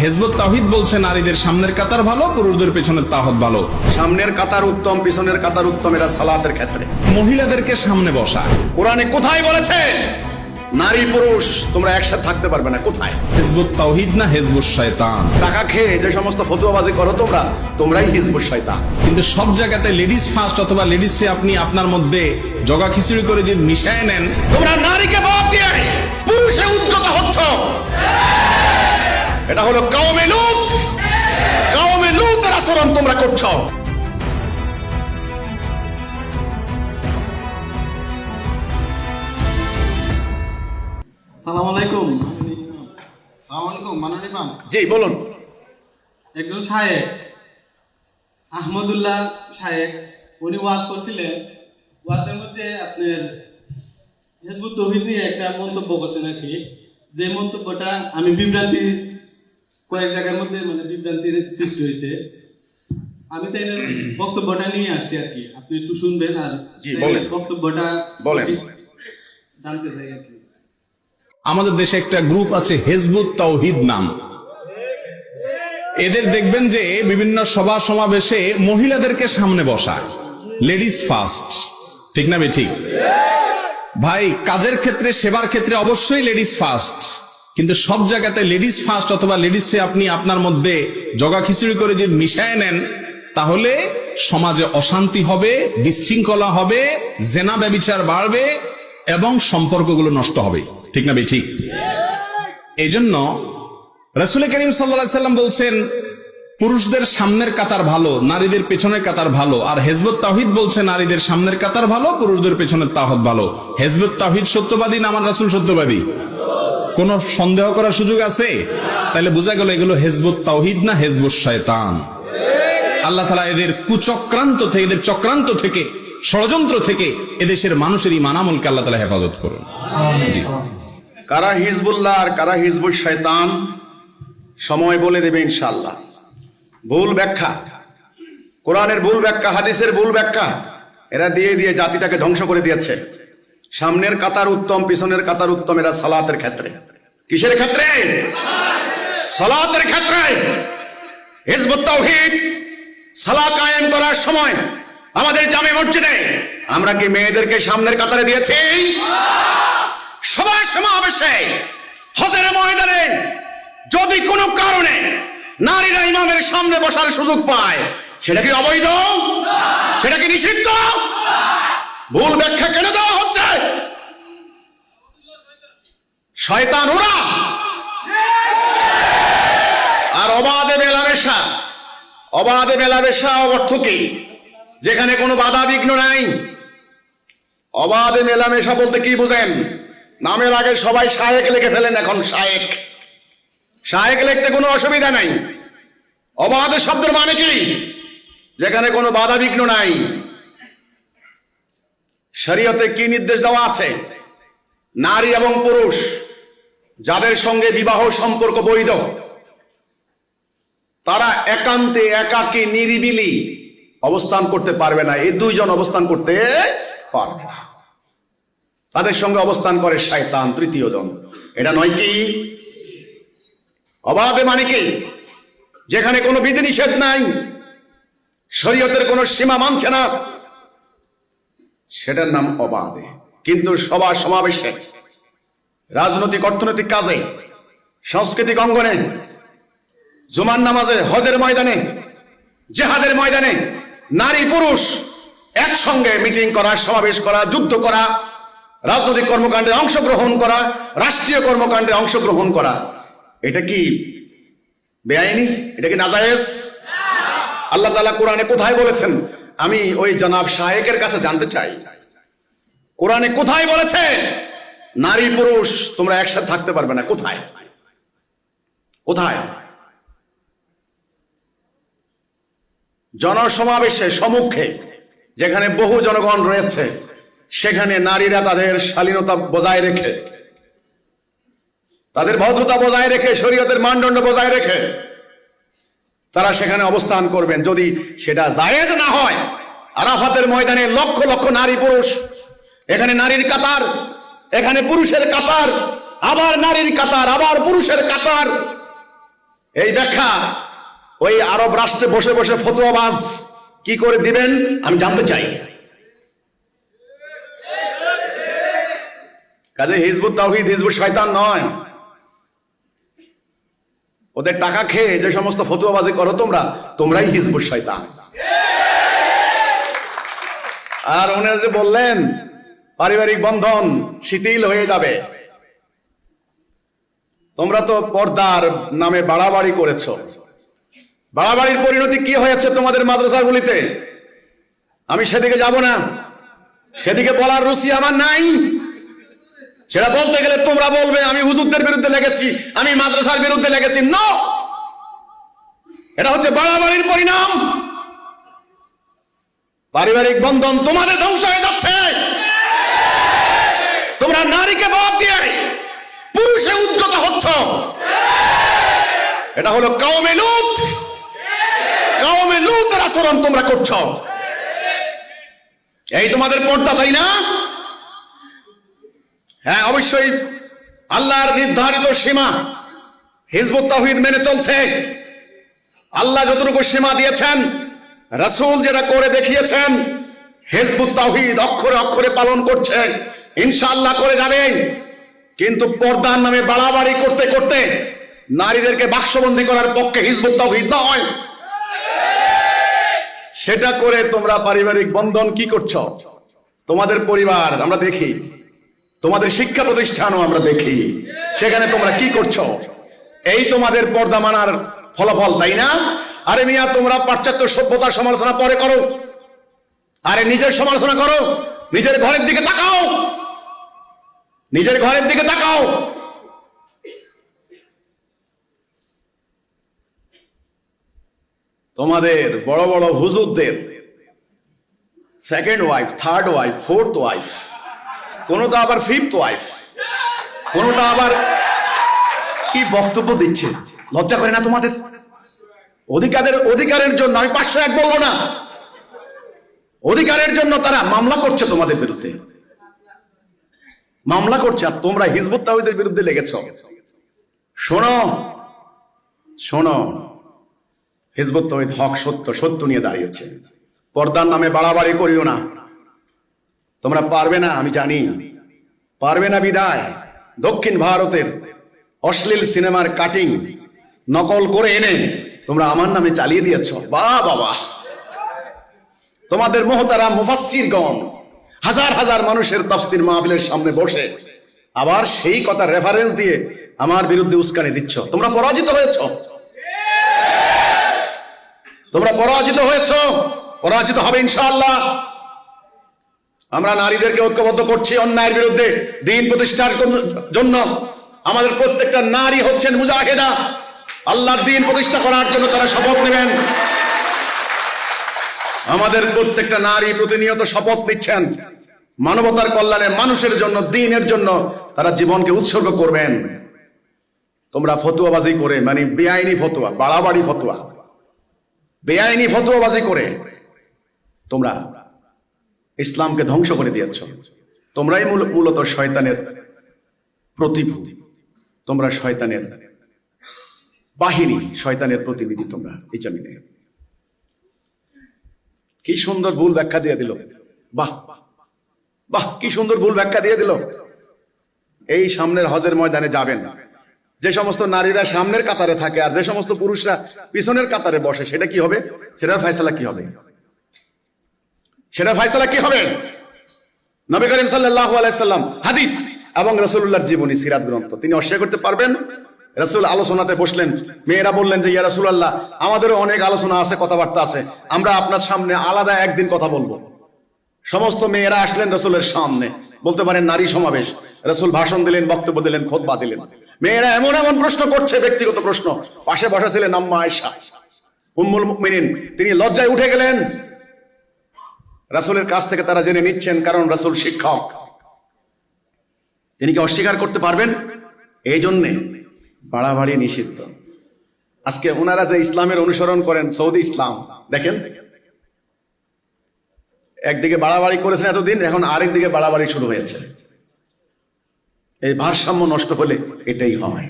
Hizb ut তাওহীদ বলছে নারীদের সামনের কাতার ভালো, পুরুষদের পেছনের তাহত ভালো। সামনের কাতার উত্তম, পিছনের কাতার উত্তম, এটা সালাতের ক্ষেত্রে। মহিলাদেরকে সামনে বসা কোরআনে কোথায় বলেছে নারী পুরুষ তোমরা একসাথে থাকতে পারবে না? কোথায়? হিজবুত তাওহীদ না হিজবুশ শয়তান? টাকা খেয়ে যে সমস্ত ফতুয়াবাজি করো তোমরাই হিজবুশ শয়তান। কিন্তু সব জায়গাতে লেডিস ফার্স্ট অথবা লেডিসে আপনি আপনার মধ্যে জগা খিচুড়ি করে যদি মিশায় নেন, তোমরা নারীকে বাদ দিয়ে পুরুষে উদ্গত হচ্ছ। এটা হলো কওমে লূতের আচরণ তোমরা করছো। সালাম আলাইকুম। মানান ইমাম। জি বলুন। একজন শায়েখ আহমদুল্লাহ শায়েখ, উনি ওয়াজ করছিলেন। ওয়াজের মধ্যে আপনার হিজবুত তাওহীদ নিয়ে একটা মন্তব্য করছেন আর কি, যে মন্তব্যটা আমি বিভ্রান্তি কয়েক জায়গার মধ্যে বিভ্রান্তির সৃষ্টি হয়েছে। আমি তাই বক্তব্যটা নিয়ে আসছি আর কি, আপনি একটু শুনবেন আর বক্তব্যটা বলেন। জানতে চাই আর কি। আমাদের দেশে একটা গ্রুপ আছে হিজবুত তাওহীদ নাম। এদের দেখবেন যে বিভিন্ন সভা সমাবেশে মহিলাদেরকে সামনে বসায়, লেডিস ফার্স্ট। ঠিক না ঠিক? ভাই, কাজের ক্ষেত্রে সেবার ক্ষেত্রে অবশ্যই লেডিস ফার্স্ট, কিন্তু সব জায়গাতে লেডিস ফার্স্ট অথবা লেডিসে আপনি আপনার মধ্যে জগা খিচুড়ি করে যদি মিশায় নেন, তাহলে সমাজে অশান্তি হবে, বিশৃঙ্খলা হবে, জেনা ব্যভিচার বাড়বে এবং সম্পর্কগুলো নষ্ট হবে। ঠিক না ঠিক? এই জন্য রাসূল করিম সাল্লাল্লাহু আলাইহি সাল্লাম বলছেন পুরুষদের সামনের কাতার ভালো, নারীদের পেছনের কাতার ভালো। আর হিজবুত তাওহীদ বলছে নারীদের সামনের কাতার ভালো, পুরুষদের পেছনের তাহত ভালো। হিজবুত তাওহীদ সত্যবাদী না আমার রাসূল সত্যবাদী? কোন সন্দেহ করার সুযোগ আছে? তাহলে বোঝা গেল এগুলো হিজবুত তাওহীদ না হিজবুশ শয়তান। আল্লাহ তাআলা এদের কুচক্রান্ত থেকে, এদের চক্রান্ত থেকে, ষড়যন্ত্র থেকে এদেশের মানুষের ঈমান আমলকে আল্লাহ তাআলা হেফাজত করুন। জি। কারা হিজবুল্লাহ আর কারা হিজবুশ শয়তান সময় বলে দেবে ইনশাআল্লাহ। ভুল ব্যাখ্যা, কোরআনের ভুল ব্যাখ্যা, হাদিসের ভুল ব্যাখ্যা এরা দিয়ে দিয়ে জাতিটাকে ধ্বংস করে দিয়েছে। সামনের কাতার উত্তম, পিছনের কাতার উত্তম, এরা সালাতের ক্ষেত্রে। কিসের ক্ষেত্রে? সালাতের ক্ষেত্রে। হিজবুত তাওহীদ সালাত কায়েম করার সময় আমাদের জামে মসজিদে আমরা কি মেয়েদেরকে সামনের কাতারে দিয়েছি? সভা সমাবেশে, হজের ময়দানে যদি কোনো কারণে নারীরা ইমামের সামনে বসার সুযোগ পায়, সেটা কি অবৈধ? সেটা কি নিষিদ্ধ? ভুল ব্যাখ্যা কেন দেওয়া হচ্ছে? শয়তান ওরা। আর অবাধে মেলামেশা অর্থ কি? যেখানে কোনো বাধা বিঘ্ন নাই। অবাধে মেলামেশা বলতে কি বুঝেন? নামের আগে সবাই শায়েক লিখে ফেলেন। এখন শায়েক লিখতে কোনো অসুবিধা নাই। অবাধে শব্দের মানে কি? যেখানে কোনো বাধা বিঘ্ন নাই। শরীয়তে কি নির্দেশ দেওয়া আছে? নারী এবং পুরুষ যাদের সঙ্গে বিবাহ সম্পর্ক বৈধ, তারা একান্তে, একাকী, নিরিবিলি অবস্থান করতে পারবে না। এই দুইজন অবস্থান করতে পারবে না। তাদের সঙ্গে অবস্থান করে শয়তান, তৃতীয় জন। এটা নয় কি? অবাধে মানে কি? যেখানে কোনো বিধিনিষেধ নাই, শরীয়তের কোনো সীমা মানছে না, সেটার নাম অবাধে। কিন্তু সভা সমাবেশে, রাজনৈতিক অর্থনৈতিক কাজে, সাংস্কৃতিক অঙ্গনে, জুমার নামাজে, হজের ময়দানে, জিহাদের ময়দানে নারী পুরুষ একসঙ্গে মিটিং করা, সমাবেশ করা, যুদ্ধ করা, রাজনৈতিক কর্মকাণ্ডে অংশগ্রহণ করা, রাষ্ট্রীয় কর্মকাণ্ডে অংশগ্রহণ করা, এটা কি বেআইনি? এটা কি নাজায়েজ? আল্লাহ তাআলা কোরআনে কোথায় বলেছেন? আমি ওই জনাব শায়েকের কাছে জানতে চাই, কোরআনে কোথায় বলেছে নারী পুরুষ তোমরা একসাথে থাকতে পারবে না? কোথায়? কোথায়? জনসমাবেশে, সম্মুখে, যেখানে বহু জনগণ রয়েছে, সেখানে নারীরা তাদের শালীনতা বজায় রেখে, তাদের ভদ্রতা বজায় রেখে, শরীয়তের মানদণ্ড বজায় রেখে তারা সেখানে অবস্থান করবেন। যদি সেটা জায়েজ না হয়, আরাফাতের ময়দানে লক্ষ লক্ষ নারী পুরুষ, এখানে নারীর কাতার, এখানে পুরুষের কাতার, আবার নারীর কাতার, আবার পুরুষের কাতার, এই ব্যাখ্যা ওই আরব রাষ্ট্রে বসে বসে ফতোয়াবাজ কি করে দিবেন আমি জানতে চাই। কাজে হিজবুত তাওহীদ হিজবুত শয়তান নয়। ওদের টাকা খেয়ে যে সমস্ত ফতোয়াবাজি করো তোমরাই হিজবুত শয়তান। আর ওনারা যে বললেন পারিবারিক বন্ধন শিথিল হয়ে যাবে, তোমরা তো পর্দার নামে বাড়াবাড়ি করেছো। বাড়াবাড়ির পরিণতি কি হয়েছে তোমাদের মাদ্রাসাগুলিতে? আমি সেদিকে যাব না, সেদিকে বলার রুচি আমার নাই। সেটা বলতে গেলে তোমরা বলবে আমি হুজুরদের বিরুদ্ধে লেগেছি, আমি মাদ্রাসার বিরুদ্ধে লেগেছি। না, এটা হচ্ছে বাড়াবাড়ির পরিণাম। পারিবারিক বন্ধন তোমাদের ধ্বংস হয়ে যাচ্ছে। তোমরা নারীকে বাদ দিয়ে পুরুষে উদ্গত হচ্ছ। এটা হলো কওমে লূতের আচরণ তোমরা করছ। এই তোমাদের পর্দা, তাই না? হ্যাঁ, অবশ্যই আল্লাহর নির্ধারিত সীমা হিজবুত তাওহীদ মেনে চলছে। আল্লাহ যতটুকু সীমা দিয়েছেন, রাসূল যেটা করে দেখিয়েছেন, হিজবুত তাওহীদ অক্ষরে অক্ষরে পালন করছে, ইনশাআল্লাহ করে যাবে। কিন্তু পর্দার নামে বাড়াবাড়ি করতে করতে নারীদেরকে বাক্সবন্দী করার পক্ষে হিজবুত তাওহীদ নয়। সেটা করে তোমরা পারিবারিক বন্ধন কি করছো? তোমাদের পরিবার আমরা দেখি, তোমাদের শিক্ষা প্রতিষ্ঠানও আমরা দেখি, সেখানে তোমরা কি করছো? এই তোমাদের পর্দা মানার ফলাফল, তাই না? আরে মিয়া, তোমরা পাশ্চাত্য সভ্যতার সমালোচনা পরে করো, আরে নিজের সমালোচনা করো। নিজের ঘরের দিকে তাকাও, নিজের ঘরের দিকে তাকাও। তোমাদের বড় বড় হুজুরদের second wife, third wife, fourth wife, কোনটা আবার ফিফথ ওয়াইফ, কোনটা আবার কি বক্তব্য দিচ্ছে। লজ্জা করে না তোমাদের? অধিকারের জন্য, আমি 501 বলবো না, অধিকারের জন্য তারা মামলা করছে তোমাদের বিরুদ্ধে, মামলা করছে। আর তোমরা হিজবুত তাওহীদের বিরুদ্ধে লেগেছ। শোনো শোনো, হিজবুত তাওহীদ হক সত্য নিয়ে দাঁড়িয়েছে। পর্দার নামে বাড়াবাড়ি করিও না। তোমরা পারবে না, আমি জানি পারবে না। বিদায় দক্ষিণ ভারতের অশ্লীল সিনেমার কাটিং নকল করে এনে তোমরা আমার নামে চালিয়ে দিয়েছ। বাবা, তোমাদের মুহতারাম মুফাসসিরগণ হাজার হাজার মানুষের তাফসীর মাহফিলের সামনে বসে আবার সেই কথা রেফারেন্স দিয়ে আমার বিরুদ্ধে উস্কানি দিচ্ছ। তোমরা পরাজিত হয়েছ, তোমরা পরাজিত হয়েছ, পরাজিত হবে ইনশাআল্লাহ। আমরা নারীদেরকে ঐক্যবদ্ধ করছি অন্যায়ের বিরুদ্ধে, দ্বীন প্রতিষ্ঠার জন্য। আমাদের প্রত্যেকটা নারী হচ্ছেন মুজাহিদা, আল্লাহর দ্বীন প্রতিষ্ঠা করার জন্য তারা শপথ নেবেন। আমাদের প্রত্যেকটা নারী প্রতিনিয়ত শপথ নিচ্ছেন মানবতার কল্যাণে, মানুষের জন্য, দ্বীনের জন্য তারা জীবনকে উৎসর্গ করবেন। তোমরা ফতোয়াবাজি করে, মানে বেআইনি ফতোয়া, বাড়াবাড়ি ফতোয়া, বেআইনি ফতোয়াবাজি করে তোমরা ইসলামকে ধ্বংস করে দিয়েছ। তোমরাই মূলত শয়তানের প্রতিভূ, তোমরা শয়তানের বাহিনী, শয়তানের প্রতিনিধি তোমরা এই জমিনে। কি সুন্দর ভুল ব্যাখ্যা দিয়ে দিল। বাহ বাহ, কি সুন্দর ভুল ব্যাখ্যা দিয়ে দিল। এই সামনের হজের ময়দানে যাবেন, যে সমস্ত নারীরা সামনের কাতারে থাকে আর যে সমস্ত পুরুষরা পিছনের কাতারে বসে, সেটা কি হবে? সেটার ফয়সালা কি হবে? সেটার ফয়সালা কি হবে? নবী করিম সাল্লাল্লাহু আলাইহি সাল্লাম হাদিস এবং রাসূলুল্লাহর জীবনী, সিরাত গ্রন্থ তিনি অস্বীকার করতে পারবেন? রাসূল আলোচনাতে বসলেন, মেয়েরা বললেন যে ইয়া রাসূলুল্লাহ, আমাদেরও অনেক আলোচনা আছে, কথাবার্তা আছে, আমরা আপনার সামনে আলাদা একদিন কথা বলবো। সমস্ত মেয়েরা আসলেন রাসূলের সামনে, বলতে পারেন নারী সমাবেশ। রাসূল ভাষণ দিলেন, বক্তব্য দিলেন, খুতবা দিলেন। মেয়েরা এমন এমন প্রশ্ন করছে, ব্যক্তিগত প্রশ্ন। পাশে বসা ছিলেন আম্মা আয়েশা উম্মুল মুমিনিন, তিনি লজ্জায় উঠে গেলেন। রাসূলের কাছ থেকে তারা জেনে নিচ্ছেন, কারণ রাসূল শিক্ষক, তিনি কি অস্বীকার করতে পারবেন? এই জন্যে বাড়াবাড়ি নিষিদ্ধ। আজকে ওনারা যে ইসলামের অনুসরণ করেন, সৌদি ইসলাম, দেখেন একদিকে বাড়াবাড়ি করেছেন এতদিন, এখন আরেক দিকে বাড়াবাড়ি শুরু হয়েছে। এই ভারসাম্য নষ্ট হলে এটাই হয়।